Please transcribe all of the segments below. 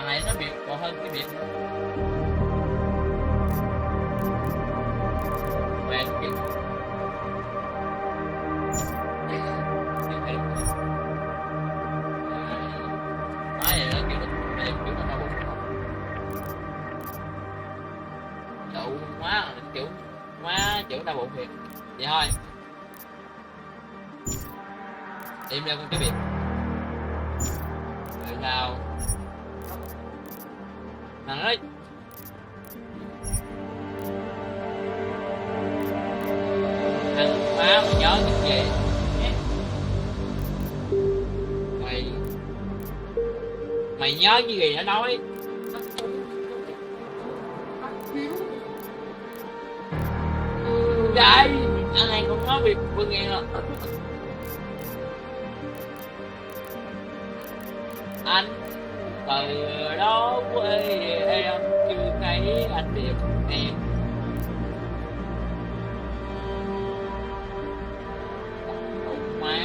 này nó biệt còn hơn cái biệt về cái nói vậy đó kiểu nó đau đậu quá kiểu đau bụng thiệt vậy thôi im ra con cái biệt rồi sao thằng ơi thằng má mày nhớ cái gì mày nhớ cái gì nó nói đây anh này cũng nói việc vừa nghe rồi anh từ đó quê em chưa thấy anh đẹp em má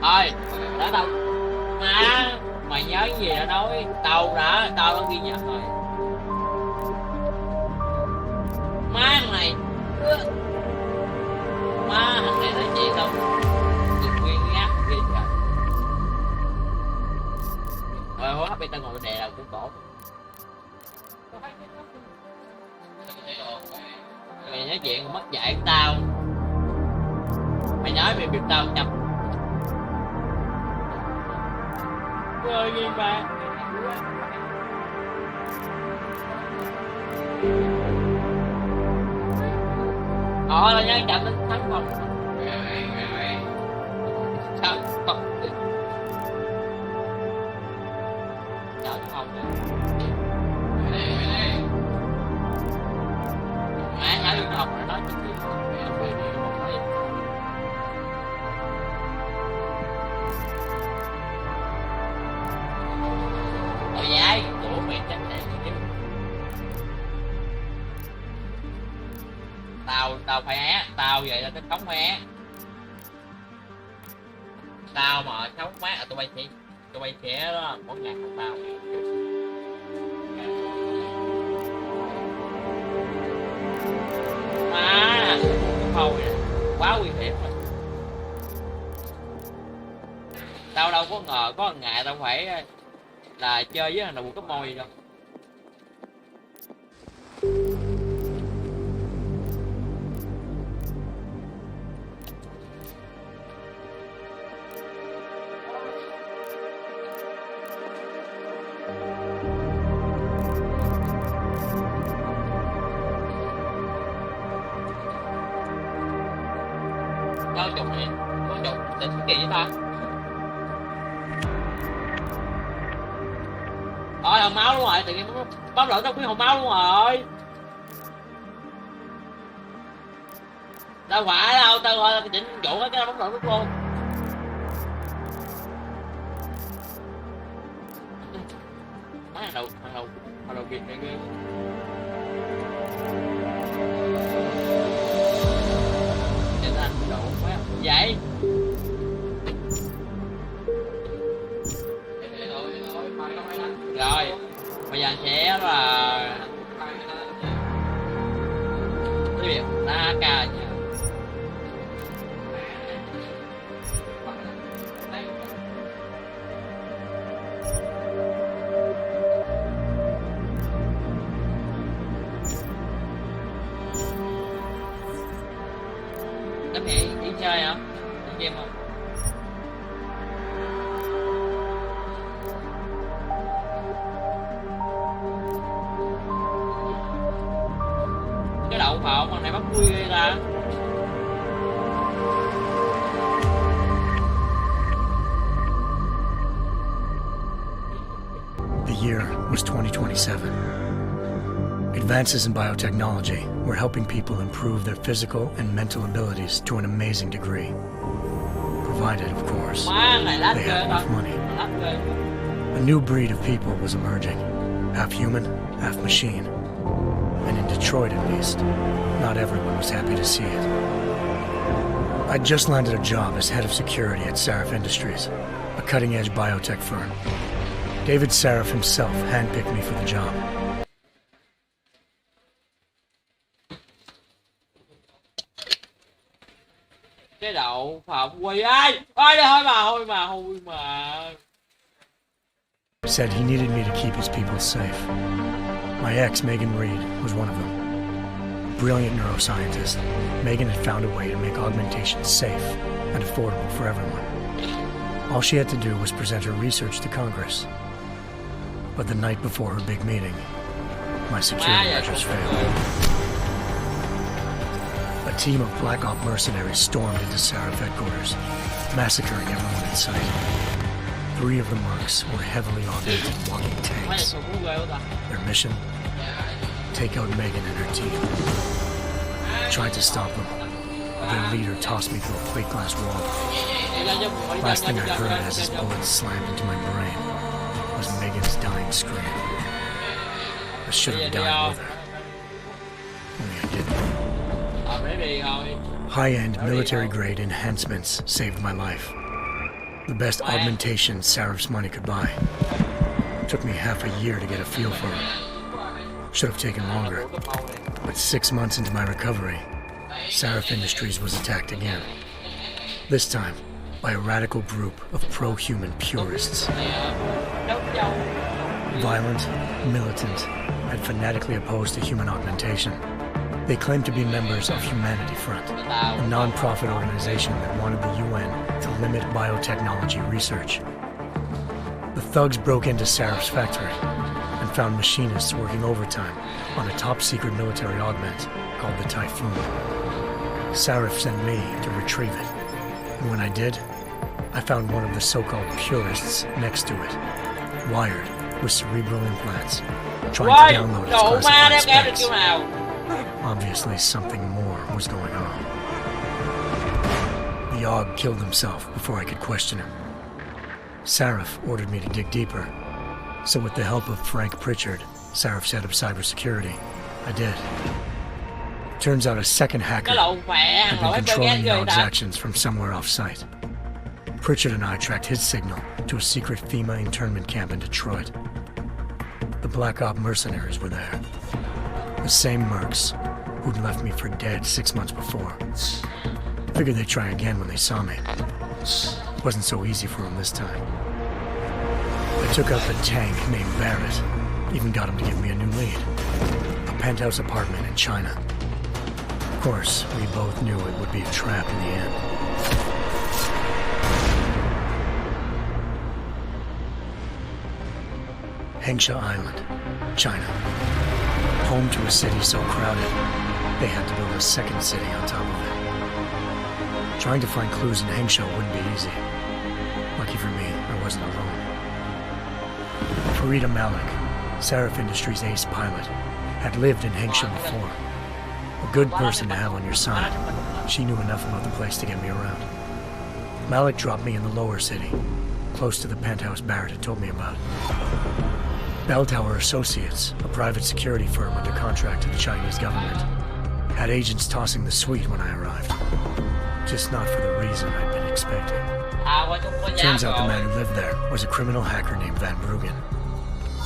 thôi đã đâu má mày nhớ gì đã nói tao đã ghi nhận rồi má thằng này má thằng này nói chuyện đâu đừng khuyên nhát ghê trời rồi quá bây tao ngồi đè đầu của cổ mày nói chuyện còn mất dạy của tao mày nói mày biết tao chập rồi gì mà là nhân chậm đến thắng không sao không trời không má nhớ đi học rồi nói chuyện gì rồi vậy của mày chắc chắn tao phải é tao vậy là cái sống phải é tao mà sống mát là tụi bay sẽ đó món nhạc của tao má thôi quá nguy hiểm rồi tao đâu có ngờ có ngày tao phải là chơi với thằng nào có môi đâu có chục định kỳ với ta hồng máu luôn rồi tự nhiên bấm lỗi tao khuyên hồng máu luôn rồi đâu phải đâu tao thôi chỉnh vụ hết cái bấm lỗi luôn thằng đầu Việt này ghê anh độ quá vậy rồi bây giờ sẽ là cái việc ta ca nha tấm hiện đi chơi hả đi game không cái đậu phộng con này bắt vui ghê ta The year was 2027. Advances in biotechnology were helping people improve their physical and mental abilities to an amazing degree. Provided, of course, they had enough money. A new breed of people was emerging, half human, half machine. And in Detroit, at least, not everyone was happy to see it. I'd just landed a job as head of security at Sarif Industries, a cutting-edge biotech firm. David Sarif himself handpicked me for the job. Cái đậu phộng quỳ ơi, ơi thôi mà. Said he needed me to keep his people safe. My ex, Megan Reed, was one of them. A brilliant neuroscientist, Megan had found a way to make augmentation safe and affordable for everyone. All she had to do was present her research to Congress. But the night before her big meeting, my security measures failed. A team of Black Op mercenaries stormed into Sarif headquarters, massacring everyone in sight. 3 of the mercs were heavily augmented walking tanks. Their mission? Take out Megan and her team. I tried to stop them. Their leader tossed me through a plate glass wall. Last thing I heard as his bullets slammed into my brain was Megan's dying scream. I should have died with her. Only I didn't. High-end military-grade enhancements saved my life. The best augmentation Sarif's money could buy. Took me half a year to get a feel for it. Should have taken longer. But 6 months into my recovery, Sarif Industries was attacked again. This time, by a radical group of pro-human purists. Violent, militant, and fanatically opposed to human augmentation. They claimed to be members of Humanity Front, a non-profit organization that wanted the UN to limit biotechnology research. The thugs broke into Sarif's factory and found machinists working overtime on a top-secret military augment called the Typhoon. Sarif sent me to retrieve it, and when I did, I found one of the so-called purists next to it, wired with cerebral implants, trying to download its classified specs. Obviously, something more was going on. The AUG killed himself before I could question him. Sarif ordered me to dig deeper, so with the help of Frank Pritchard, Sarif's head of cybersecurity, I did. Turns out a second hacker had been controlling the AUG's actions from somewhere off-site. Pritchard and I tracked his signal to a secret FEMA internment camp in Detroit. The Black Op mercenaries were there. The same mercs who'd left me for dead 6 months before. Figured they'd try again when they saw me. Wasn't so easy for them this time. I took out the tank named Barrett. Even got him to give me a new lead. A penthouse apartment in China. Of course, we both knew it would be a trap in the end. Hengsha Island, China. Home to a city so crowded, they had to build a second city on top of it. Trying to find clues in Hengsha wouldn't be easy. Lucky for me, I wasn't alone. Farida Malik, Sarif Industries' ace pilot, had lived in Hengsha before. A good person to have on your side. She knew enough about the place to get me around. Malik dropped me in the lower city, close to the penthouse Barrett had told me about. Bell Tower Associates, a private security firm under contract to the Chinese government, had agents tossing the suite when I arrived. Just not for the reason I'd been expecting. Turns out the man who lived there was a criminal hacker named Van Bruggen.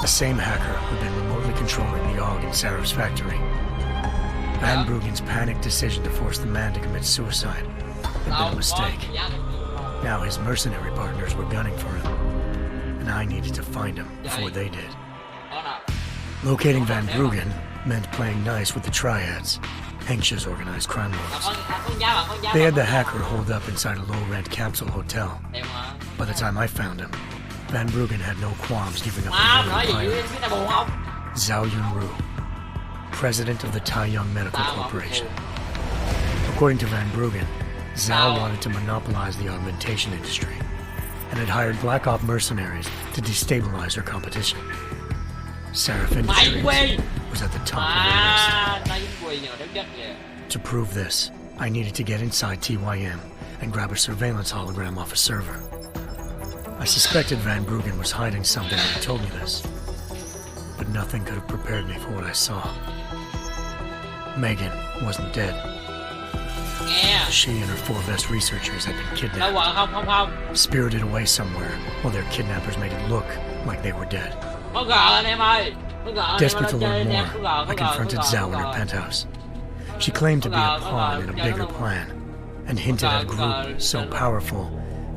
The same hacker who'd been remotely controlling the AUG in Sarif's factory. Van Bruggen's panicked decision to force the man to commit suicide had been a mistake. Now his mercenary partners were gunning for him, and I needed to find him before they did. Locating Van Bruggen meant playing nice with the Triads, Hengsha's organized crime lords. They had the hacker holed up inside a low-rent capsule hotel. By the time I found him, Van Bruggen had no qualms giving up his pilot, Zhao Yunru, president of the Taiyang Medical Corporation. According to Van Bruggen, Zhao wanted to monopolize the augmentation industry and had hired Black Op mercenaries to destabilize her competition. Sarif Industries was at the top of the list. To prove this, I needed to get inside TYM and grab a surveillance hologram off a server. I suspected Van Bruggen was hiding something when he told me this, but nothing could have prepared me for what I saw. Megan wasn't dead. Nghe. She and her 4 best researchers had been Đâu kidnapped, quần không. spirited away somewhere, while their kidnappers made it look like they were dead. Có gờ anh em ơi. Có gờ anh em Desperate to ơi, chơi learn anh em. more, Có I gờ, confronted Zhao in her penthouse. She claimed to be a pawn in a bigger plan, and hinted at a group so powerful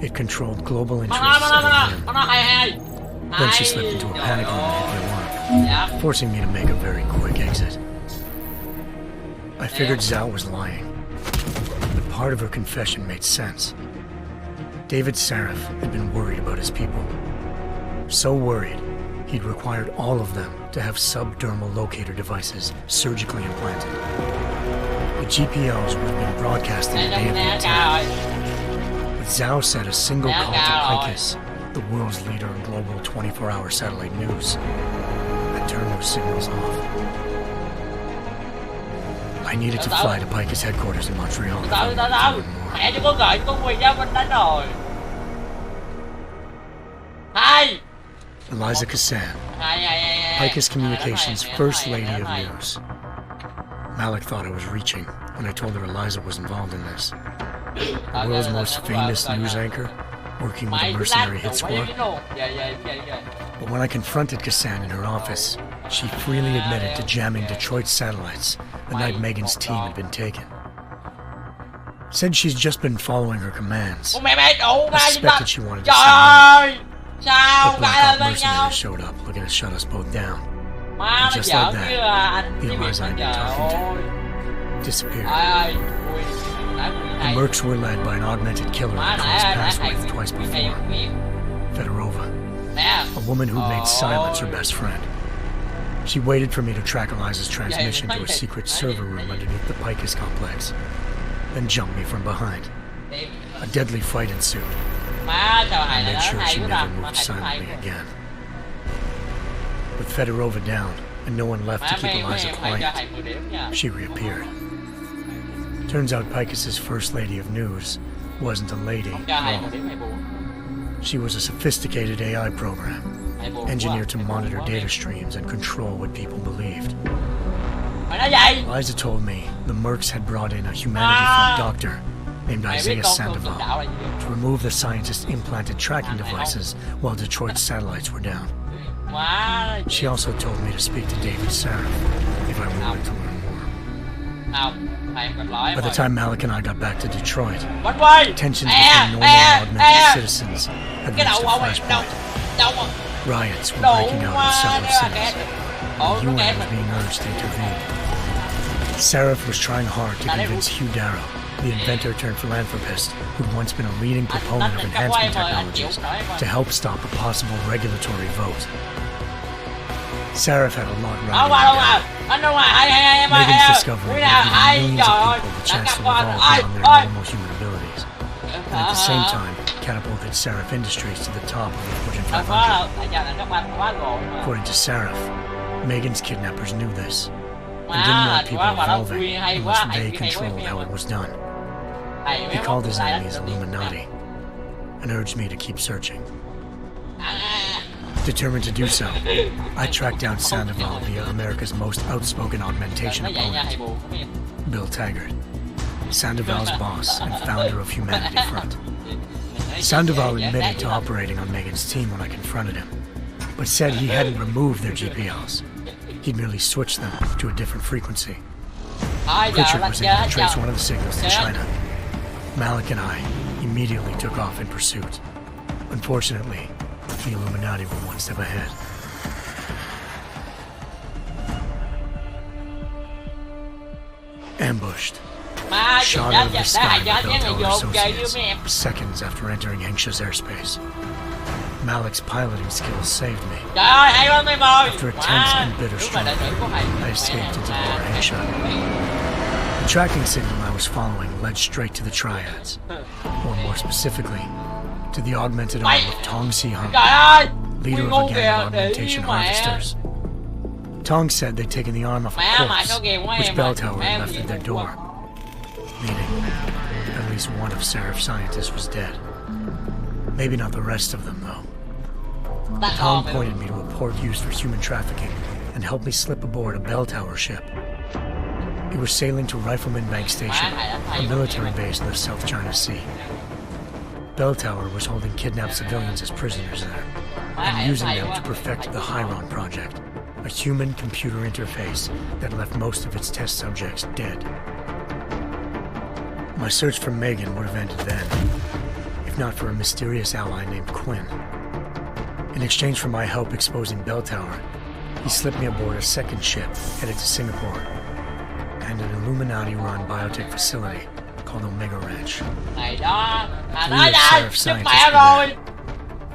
it controlled global interests at a whim. Nó hay. Then she slipped into a panic room and hit the alarm, Dạ. forcing me to make a very quick exit. I figured Zhao was lying, but part of her confession made sense. David Sarif had been worried about his people. So worried, he'd required all of them to have subdermal locator devices surgically implanted. The GPLs would have been broadcasting the day of the attack. But Zhao said a single call to Picus, the world's leader in global 24-hour satellite news, had turned those signals off. I needed to fly to Picus headquarters in Montreal if I wanted to learn more. Mẹ chứ có gợi con Quỳ ra bên đánh rồi. Hai. Eliza Cassan, Hai. Picus Communications' first lady of news. Malik thought I was reaching when I told her Eliza was involved in this. The world's most famous news anchor, working with a mercenary hit squad. But when I confronted Cassan in her office, she freely admitted to jamming Detroit's satellites the night Megan's team had been taken. Said she's just been following her commands. I suspected she wanted to Trời see me. ơi. Sao The cái Black lên Ops với nhau? mercenaries showed up looking to shut us both down. Má And nó just giỡn like chứ that, anh the với việc Eliza nó I'd been trời talking to ơi. disappeared. Ơi, Quỳ. Nãy Quỳ The hay. Mercs were led by an augmented killer Má I nãy crossed nãy paths hay with twice Quỳ hay before, biết. Fedorova, Nè. a woman who made silence her best friend. She waited for me to track Eliza's transmission to a secret server room underneath the Picus complex, then jumped me from behind. A deadly fight ensued. Má trời I hay là made nó sure hay she quá never ta. Má moved hay hay. silently again. With Fedorova down and no one left Má to keep mày Eliza cho quiet, hay 10 điểm nha. she reappeared. Turns out Picus's first lady of news wasn't a lady Cho at hay all. 10 điểm hay buồn. She was a sophisticated AI program, Hay buồn engineered to quá, hay buồn monitor quá. data streams and control what people believed. Mày nói gì? Eliza told me the Mercs had brought in a humanity from doctor named Mày biết Isaiah con đạo Sandoval là gì không? to remove the scientist's implanted tracking devices while Detroit's satellites were down. Má. She also told me to speak to David Sarif if I wanted to learn more. Không, mày gặp lỗi By the time Malik and I got back to Detroit, Bánh quay. tensions between normal and augmented citizens had Cái reached đầu a ông mày đâu? flashpoint. Đâu mà. Riots were Đủ breaking out in quá. several Nó cities. kẹt. Ủa, The nó UN kẹt was mà. being urged to intervene. Sarif was trying hard to convince Hugh Darrow, the inventor turned philanthropist who'd once been a leading proponent of enhancement technologies, to help stop a possible regulatory vote. Sarif had a lot Đâu riding mà, on đâu mà. him. Anh đâu mà, hay em ơi, Megan's hay em. discovery Quý would nào, give hay, millions trời of ơi. people the Đã chance cắt to con, evolve ơi, beyond their ơi. normal human abilities, and at the same time catapulted Sarif Industries to the top of the Fortune Đâu 500. có đâu, tại giờ là các bạn quá gồn mà. According to Sarif, Megan's kidnappers knew this and Má, didn't want quá people mà nó evolving Quy hay unless quá, they hay hay quá controlled how it was done. Hay He mấy called món his này enemies đó. Illuminati and urged me to keep searching. À, Determined to do so, I tracked down Sandoval via America's most outspoken augmentation nó vậy nha, hay opponent, buồn. Không biết. Bill Taggart, Sandoval's boss and founder of Humanity Front. Sandoval admitted to operating on Megan's team when I confronted him, but said he hadn't removed their GPLs. He'd merely switched them to a different frequency. Thôi giờ Pritchard là was chơi able hết to trace giờ. one of the signals to China. Malik and I immediately took off in pursuit. Unfortunately, the Illuminati were one step ahead. Ambushed. Má, chị Shot chết out of giờ, the đã sky cho with nhé người Bell vô Tower chơi với associates mấy em. seconds after entering Hengsha's airspace. Malik's piloting skills saved me. Trời ơi, hay quá mấy bôi. After a tense Má, and bitter đúng là đại struggle, tử của mày. I escaped into the lower Hengsha. The tracking signal I was following led straight to the triads, or more specifically, to the augmented arm of Tong Si-hung, Trời ơi. leader Ngu of a gang kìa, of để augmentation ý mẹ. harvesters. Tong said they'd taken the arm off a Mẹ, mày corpse, sao kìa quá which em bell ơi. tower Mẹ had em left gì at their cũng door, quá. meaning at least one of Serif's scientists was dead. Maybe not the rest of them, though. Ta Tom còn pointed me to a port used for human trafficking and helped me slip aboard a bell tower ship. It was sailing to Rifleman Bank Station, a military base in the South China Sea. Bell Tower was holding kidnapped civilians as prisoners there, and using them to perfect the Hyron Project, a human-computer interface that left most of its test subjects dead. My search for Megan would have ended then, if not for a mysterious ally named Quinn. In exchange for my help exposing Bell Tower, he slipped me aboard a second ship headed to Singapore and an Illuminati-run biotech facility called Omega Ranch. Này đó, Three nói of ra, Seraph giúp scientists mẹ were rồi. there,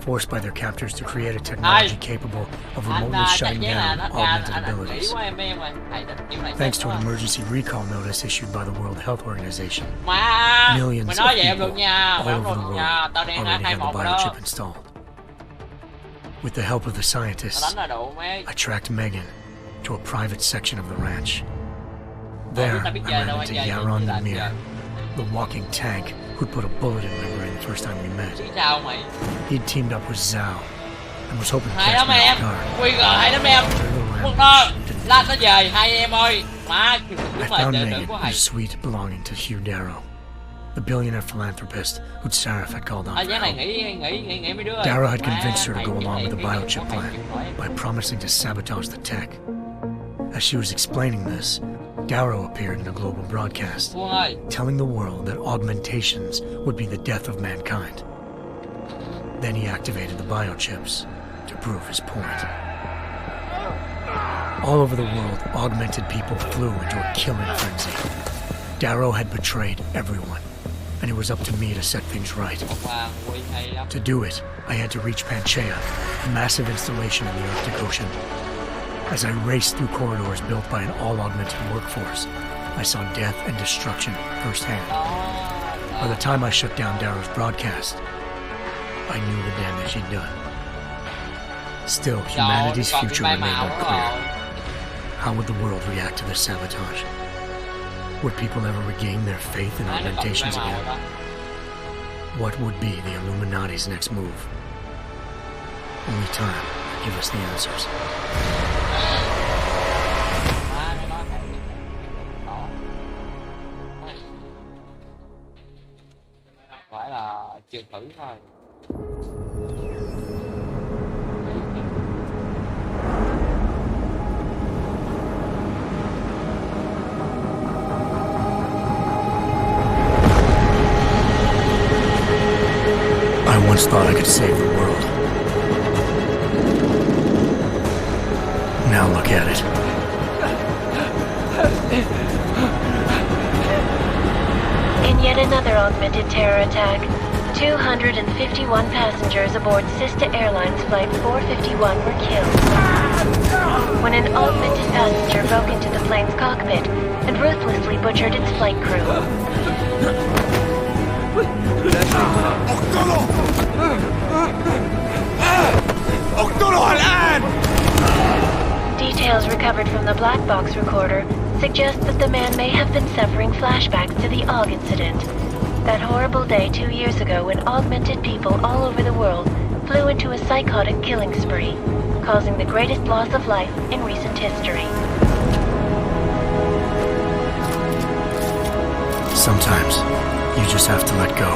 forced by their captors to create a technology capable of remotely shutting down augmented abilities. Thanks to an emergency recall notice issued by the World Health Organization, millions of people all over the world already have the biochip installed. With the help of the scientists, I tracked Megan to a private section of the ranch. There, I ran into Yaron the Mir, the walking tank who'd put a bullet in my brain the first time we met. He'd teamed up with Zhao and was hoping to catch me off guard. Quy gờ hai đám em. Quân đó, lát nó về hai em ơi. Má, I found Megan, whose suite belonging to Hugh Darrow, the billionaire philanthropist who'd Seraph had called on for Giá này help. nghỉ mấy đứa. Darrow had convinced her to go along with the biochip plan by promising to sabotage the tech. As she was explaining this, Darrow appeared in a global broadcast, Quân ơi, telling the world that augmentations would be the death of mankind. Then he activated the biochips to prove his point. All over the world, augmented people flew into a killing frenzy. Darrow had betrayed everyone, and it was up to me to set things right. wow, Quy hay lắm. To do it, I had to reach Panchaea, a massive installation in the Arctic Ocean. As I raced through corridors built by an all-augmented workforce, I saw death and destruction firsthand. By the time I shut down Darrow's broadcast, I knew the damage he'd done. Still, humanity's future remained unclear. How would the world react to this sabotage? Would people ever regain their faith in augmentations again? What would be the Illuminati's next move? Only time will give us the answers. Phải là chưa thử thôi. I once thought I could save the world. Now look at it. In yet another augmented terror attack, 251 passengers aboard Sister Airlines Flight 451 were killed when an augmented passenger broke into the plane's cockpit and ruthlessly butchered its flight crew. Details recovered from the black box recorder suggest that the man may have been suffering flashbacks to the AUG incident. That horrible day 2 years ago when augmented people all over the world flew into a psychotic killing spree, causing the greatest loss of life in recent history. Sometimes you just have to let go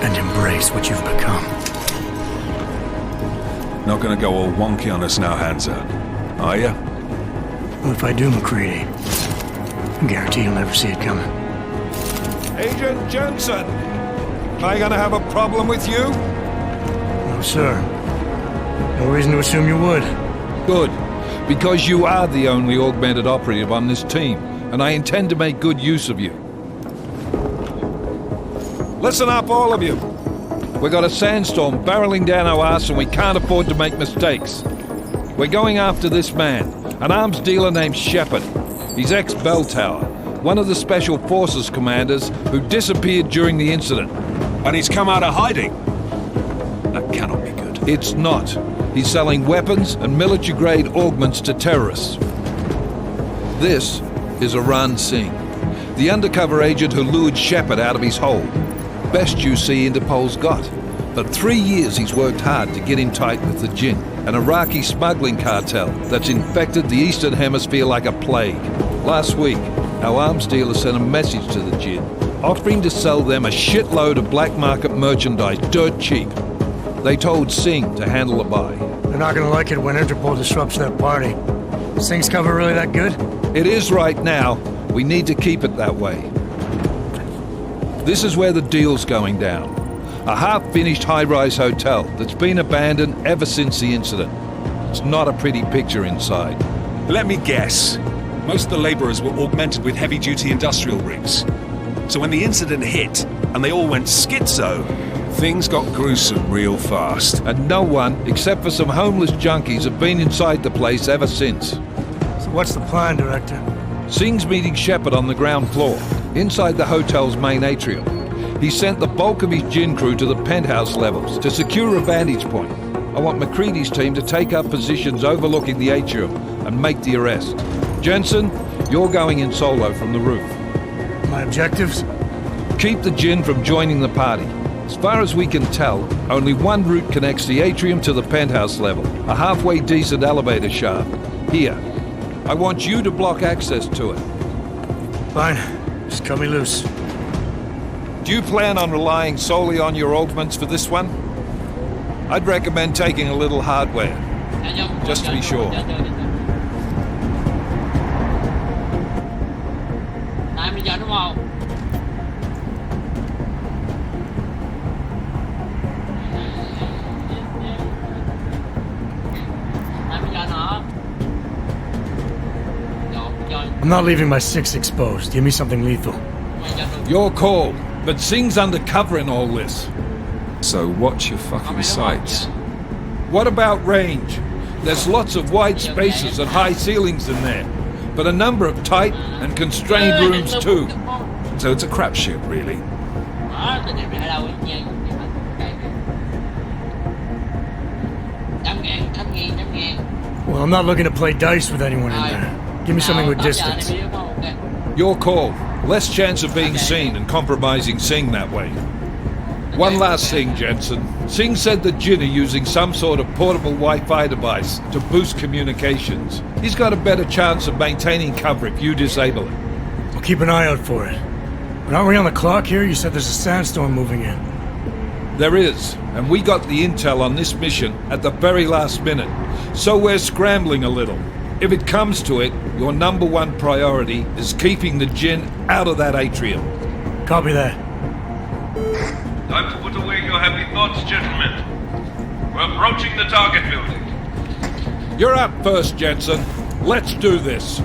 and embrace what you've become. Not gonna go all wonky on us now, Hansa, are ya? Well, if I do, McCready, I guarantee you'll never see it coming. Agent Jensen! Am I gonna have a problem with you? No, sir. No reason to assume you would. Good, because you are the only augmented operative on this team, and I intend to make good use of you. Listen up, all of you. We got a sandstorm barreling down our arse and we can't afford to make mistakes. We're going after this man, an arms dealer named Shepard. He's ex-Bell Tower, one of the Special Forces commanders who disappeared during the incident. And he's come out of hiding. That cannot be good. It's not. He's selling weapons and military-grade augments to terrorists. This is Aran Singh, the undercover agent who lured Shepard out of his hole. Best you see Interpol's got. But 3 years he's worked hard to get in tight with the Jinn, an Iraqi smuggling cartel that's infected the Eastern Hemisphere like a plague. Last week, our arms dealer sent a message to the Jinn, offering to sell them a shitload of black market merchandise dirt cheap. They told Singh to handle the buy. They're not gonna like it when Interpol disrupts their party. Singh's cover really that good? It is right now. We need to keep it that way. This is where the deal's going down. A half-finished high-rise hotel that's been abandoned ever since the incident. It's not a pretty picture inside. Let me guess. Most of the labourers were augmented with heavy-duty industrial rigs. So when the incident hit, and they all went schizo, things got gruesome real fast. And no one, except for some homeless junkies, have been inside the place ever since. So what's the plan, Director? Singh's meeting Shepard on the ground floor, inside the hotel's main atrium. He sent the bulk of his Jinn crew to the penthouse levels to secure a vantage point. I want McCready's team to take up positions overlooking the atrium and make the arrest. Jensen, you're going in solo from the roof. My objectives? Keep the Jinn from joining the party. As far as we can tell, only one route connects the atrium to the penthouse level, a halfway decent elevator shaft. Here. I want you to block access to it. Fine. Just cut me loose. Do you plan on relying solely on your augments for this one? I'd recommend taking a little hardware, just to be sure. Này bây giờ đúng không? Này bây giờ nó. I'm not leaving my six exposed. Give me something lethal. Your call, but Singh's undercover in all this. So watch your fucking sights. What about range? There's lots of wide spaces and high ceilings in there, but a number of tight and constrained rooms too. So it's a crapshoot, really. Đó, tình hình ở đâu nha. 100.000. Well, I'm not looking to play dice with anyone in there. Give me something with distance. Your call. Less chance of being seen and compromising Singh that way. One last thing, Jensen. Singh said the Jinn are using some sort of portable Wi-Fi device to boost communications. He's got a better chance of maintaining cover if you disable it. I'll keep an eye out for it. But aren't we on the clock here? You said there's a sandstorm moving in. There is, and we got the intel on this mission at the very last minute, so we're scrambling a little. If it comes to it, your number one priority is keeping the Jinn out of that atrium. Copy that. Time to put away your happy thoughts, gentlemen. We're approaching the target building. You're up first, Jensen. Let's do this.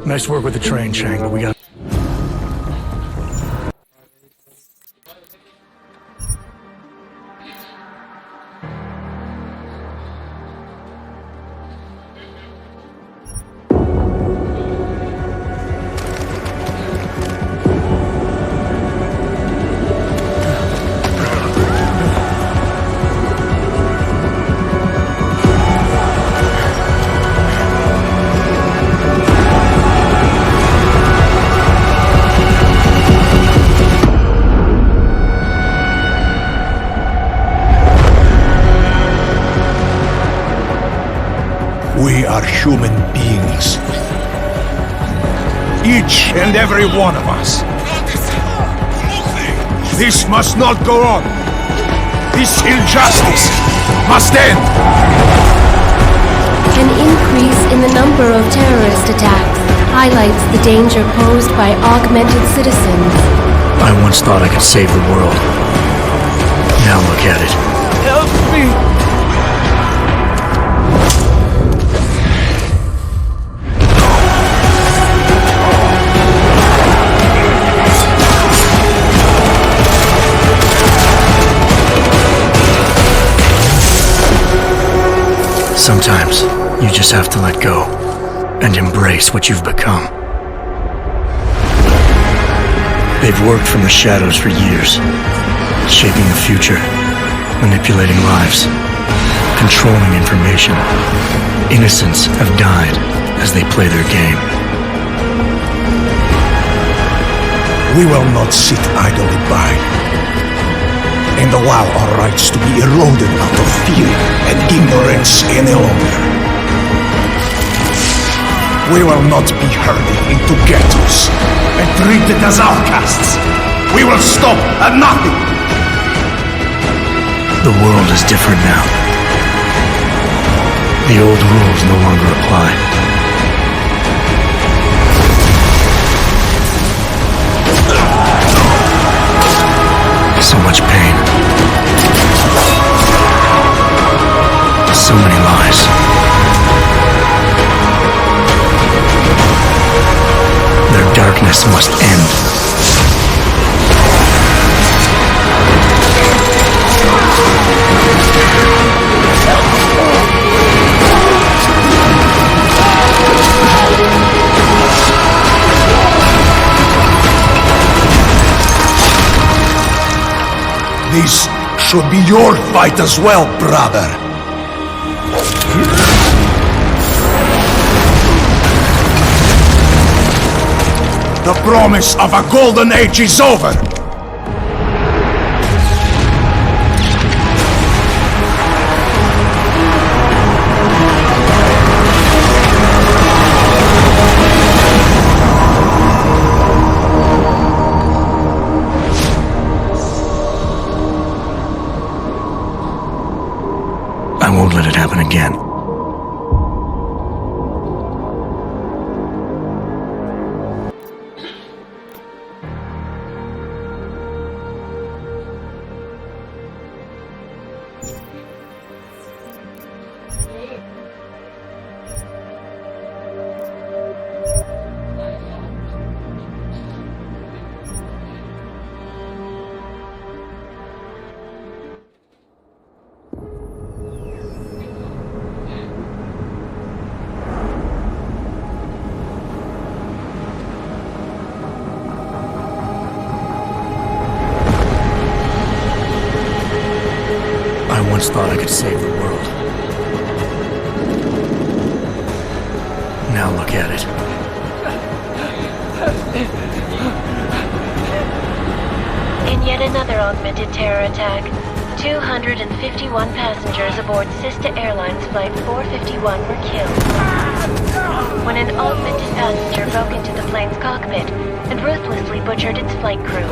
Nice work with the train, Chang, but we got... human beings. Each and every one of us. This must not go on. This injustice must end. An increase in the number of terrorist attacks highlights the danger posed by augmented citizens. I once thought I could save the world. Now look at it. Help me! Sometimes, you just have to let go and embrace what you've become. They've worked from the shadows for years, shaping the future, manipulating lives, controlling information. Innocents have died as they play their game. We will not sit idly by and allow our rights to be eroded out of fear and ignorance any longer. We will not be herded into ghettos and treated as outcasts. We will stop at nothing. The world is different now. The old rules no longer apply. So much pain. So many lies. Their darkness must end. This should be your fight as well, brother. The promise of a golden age is over. I won't let it happen again. I once thought I could save the world. Now look at it. In yet another augmented terror attack, 251 passengers aboard Sister Airlines Flight 451 were killed when an augmented passenger broke into the plane's cockpit and ruthlessly butchered its flight crew.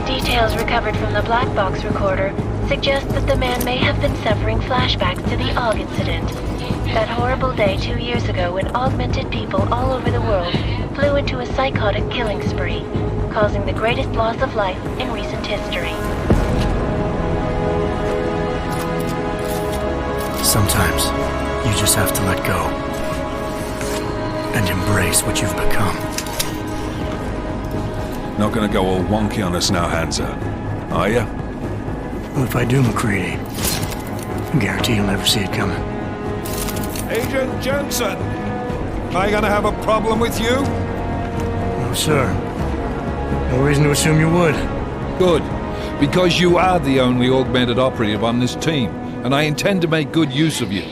Details recovered from the black box recorder suggest that the man may have been suffering flashbacks to the AUG incident. That horrible day 2 years ago when augmented people all over the world flew into a psychotic killing spree, causing the greatest loss of life in recent history. Sometimes, you just have to let go and embrace what you've become. Not gonna go all wonky on us now, Hansa, are ya? Well, if I do, McCready, I guarantee you'll never see it coming. Agent Jensen, am I gonna have a problem with you? No, sir. No reason to assume you would. Good, because you are the only augmented operative on this team, and I intend to make good use of you.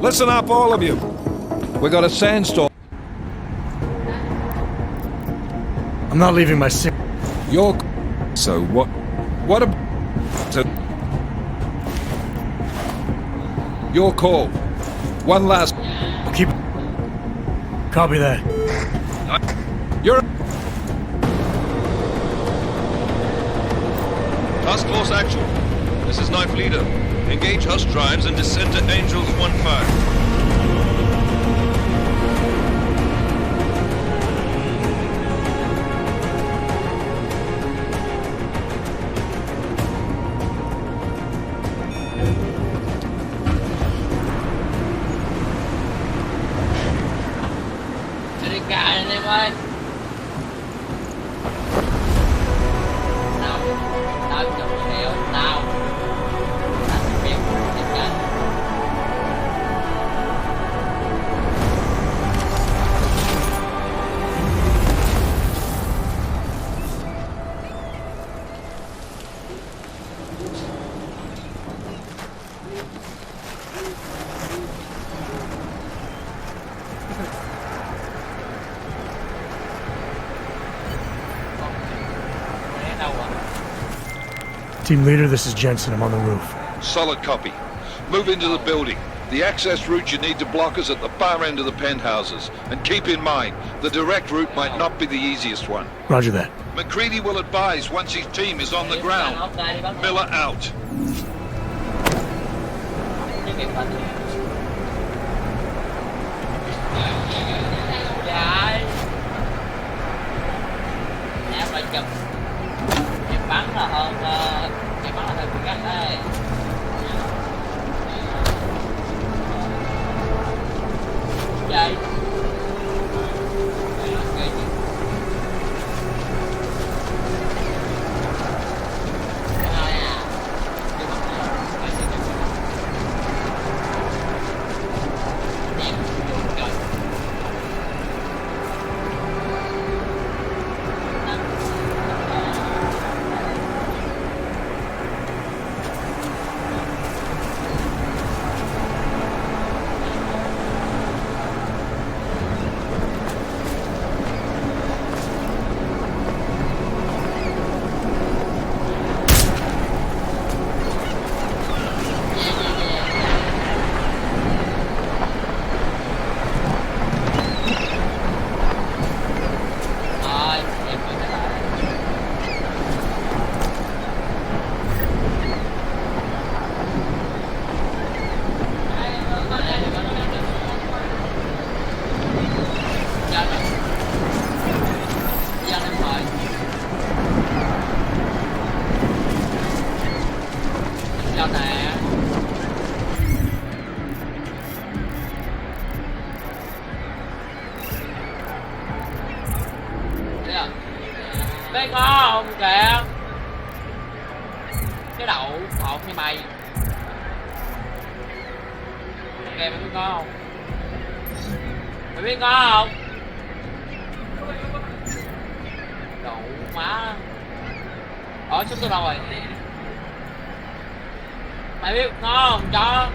Listen up, all of you. We got a sandstorm. I'm not leaving my sick. Your... So what? What a... So... Your call. One last... I'll keep... Copy that. You're... Task Force Actual. This is Knife Leader. Engage Hush drives and descend to Angels 1-5. Cho đi cài anh em ơi. Tao tao chồng theo tao sẽ biết tiếp nhận. Đâu à? Team leader, this is Jensen. I'm on the roof. Solid copy. Move into the building. The access route you need to block is at the far end of the penthouses. And keep in mind, the direct route might not be the easiest one. Roger that. McCready will advise once his team is on the ground. Miller out. Cái việc đó. Dạ. Em lại chụp. Em bắn là hơn bị gắt đấy. Vậy. Cái ngon không kìa. Cái đậu hột như mày. Ok mày biết ngon không? Mày biết ngon không? Đậu má. Súng tôi đâu rồi? Mày biết ngon không chó?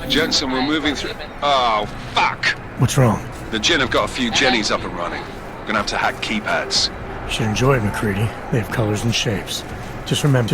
Jensen, we're moving through. Oh, fuck! What's wrong? The Gin have got a few Jennies up and running. Gonna have to hack keypads. You should enjoy it, McCready. They have colors and shapes. Just remember.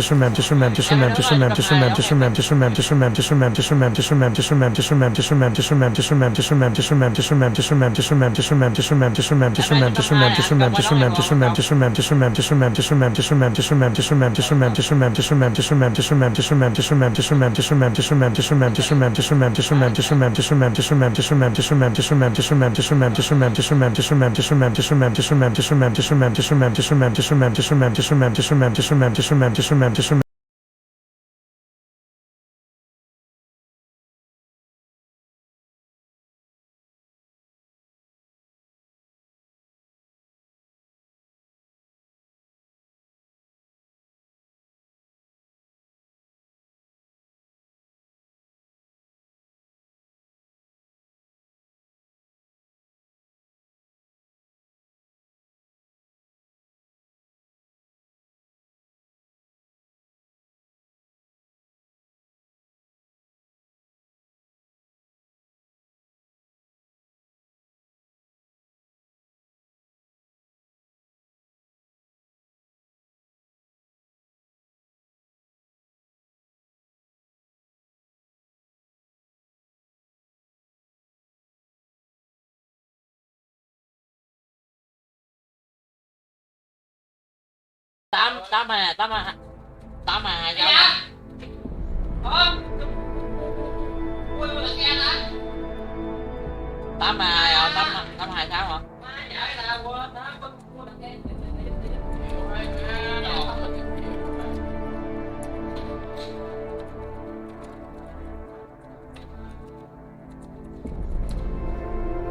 hai sao? Tám hai rồi, tám hai sao hả?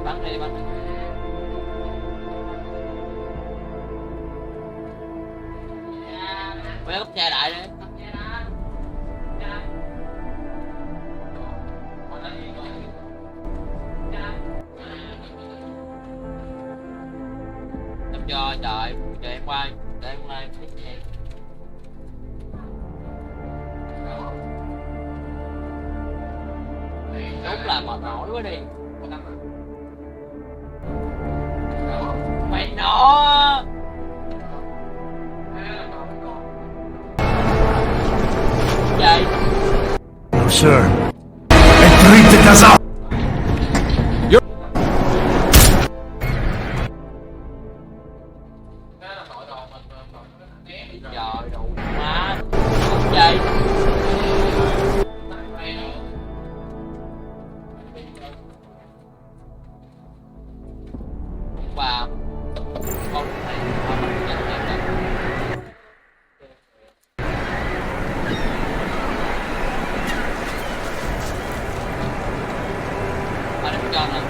Bắn đi, bắn đi. Quay cúp xe lại đi. Đâm cho trời, chờ em quay, để em quay. Đúng là mệt mỏi quá đi. Mày nó vậy. No, sir. Entreated us out! Trời đủ má vậy. Và con này mà đánh cho nè.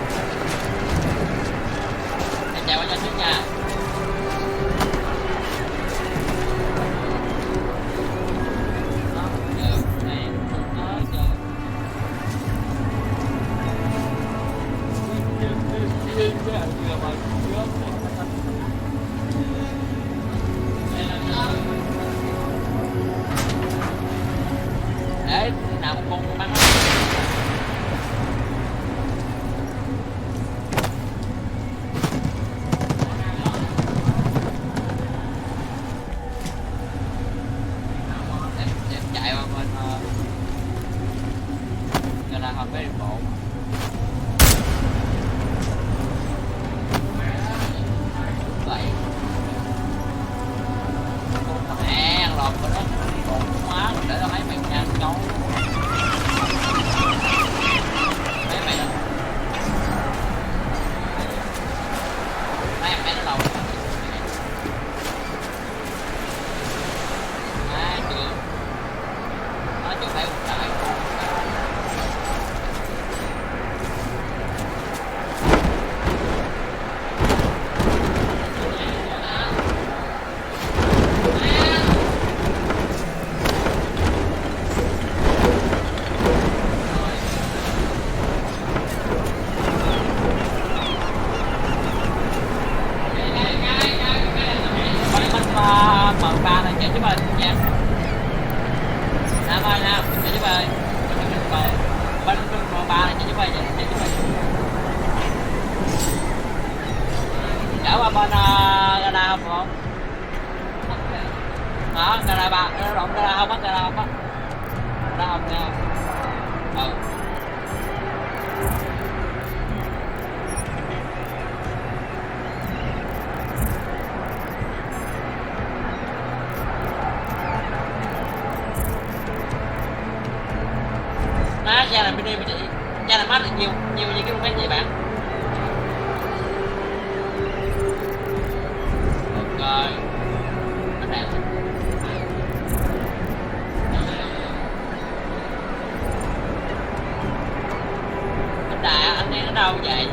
Em chào anh trước nha. Để nào một con bắn em chạy qua bên gọi là hòn bé đi bộ. Vậy mẹ lọt vào đó bộ quá rồi, để tao thấy mày nhanh chóng. Thấy mày đâu? Thấy em bé nó đâu? À chưa. Nó chưa thấy một cái. M3 này chạy giúp ơi nha. Nam ơi Nam, chạy giúp ơi. Bên M3 này chạy giúp ơi, chạy giúp ơi. Chở qua bên gara không không? Hả? Gara 3, rộng gara không á, gara không á. Gara không nha. Ừ. Má ra là mini mà chị, ra là mát được nhiều như cái mét vậy bạn. Ok nó đẹp. Anh Đà, anh đi nó đâu vậy?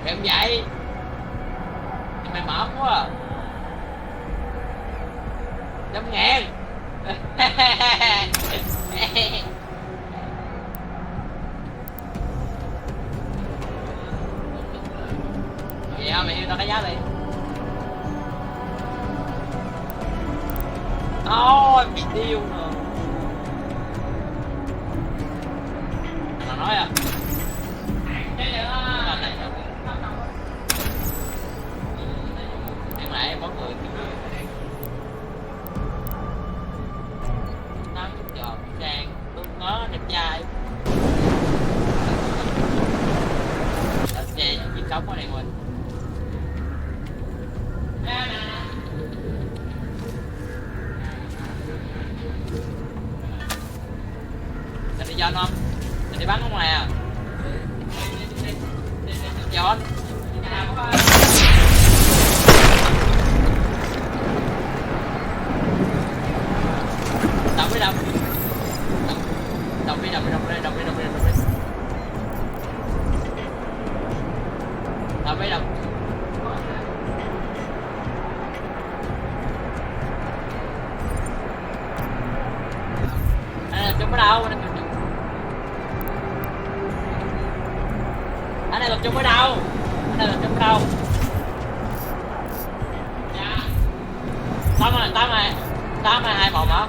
Em vậy mày mở quá à. 5.000 vậy hả, mày yêu tao cái giá đi. Ôi bị tiêu rồi. Nó nói à. Em lại em có người nói tròn trang tôi ngó đẹp trai. Đặt xe chiếc sống ở đây mình. Anh đi John không? Anh đi bắn ở ngoài à? John. Đập đi. Anh là chung ở đâu? Anh này tập trung ở đâu? Dạ. Tám mà 2 1 hả?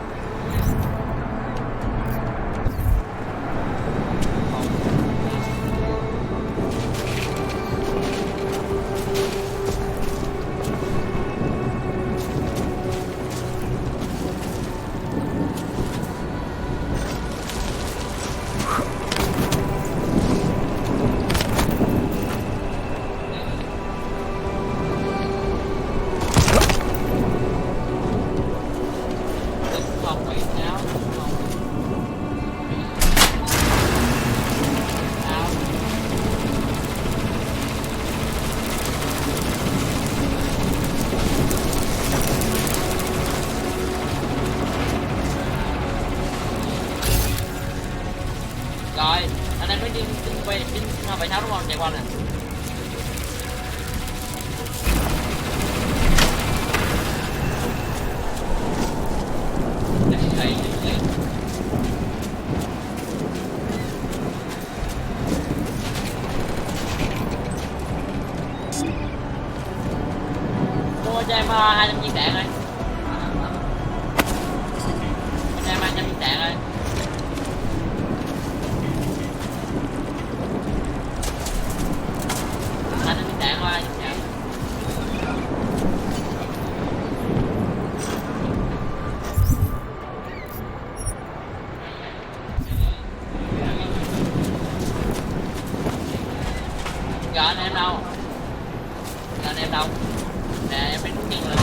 Rồi, anh em mới đi quay trên 276 đúng không? Chạy qua nè. Mua cho em 200 viên đạn ơi. Cho em 200 viên đạn ơi. Giờ anh em đâu? Nè em phải rút chân lên.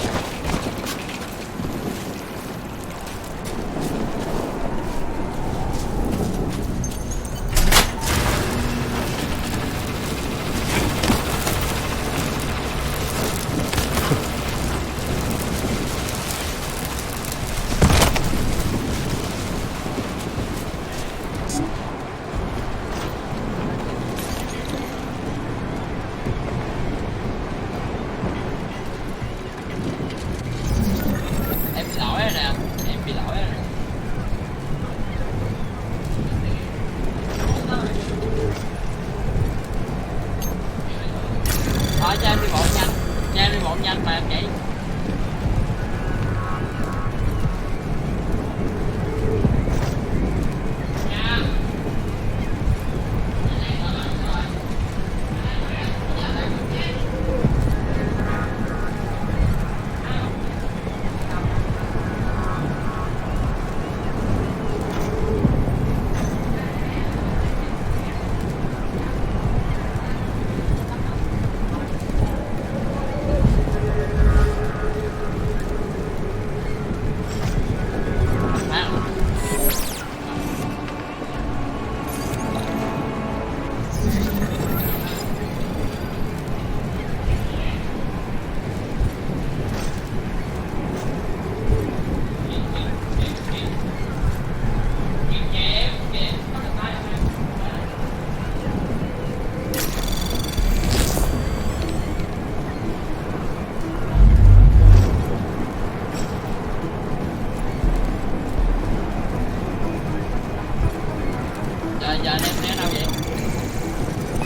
Cho em đi bộ nhanh mà em chạy.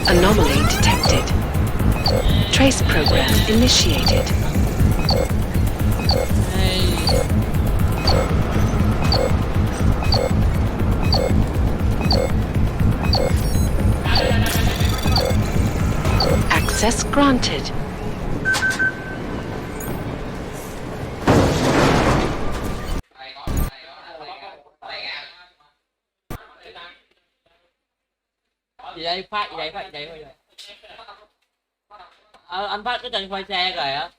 Anomaly detected. Trace program initiated. Hey. Access granted. Gì đây phát gì đây anh phát cái chân khoai xe rồi hả?